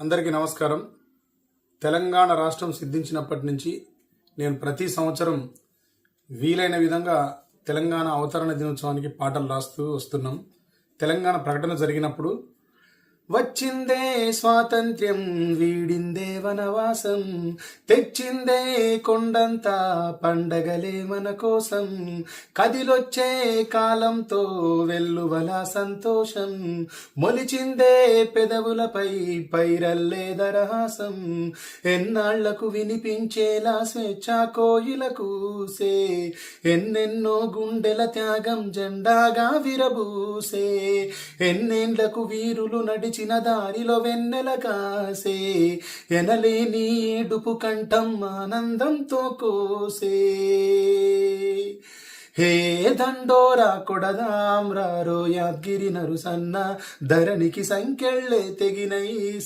అందరికీ నమస్కారం. తెలంగాణ రాష్ట్రం సిద్ధించినప్పటి నుంచి నేను ప్రతి సంవత్సరం వీలైన విధంగా తెలంగాణ అవతరణ దినోత్సవానికి పాటలు రాస్తూ వస్తున్నాం. తెలంగాణ ప్రకటన జరిగినప్పుడు వచ్చిందే స్వాతంత్ర్యం, వీడిందే వనవాసం, తెచ్చిందే కొండంత పండగలే మన కోసం, కదిలొచ్చే కాలంతో వెల్లువల సంతోషం, మొలిచిందే పెదవులపై పైరల్లే దరహాసం, ఎన్నాళ్లకు వినిపించేలా స్వేచ్ఛ కోయిలకు సే, ఎన్నెన్నో గుండెల త్యాగం జెండాగా విరబూసే, ఎన్నేళ్లకు వీరులు నడిచిన దారిలో వెన్నెల కాసే, ఎనలేని ఏడుపు కంఠం ఆనందంతో కోసే. హే దండోరా కొడదాం రారో యాద్గిరి నరుసన్న, ధరణికి సంకెళ్ళే తెగినై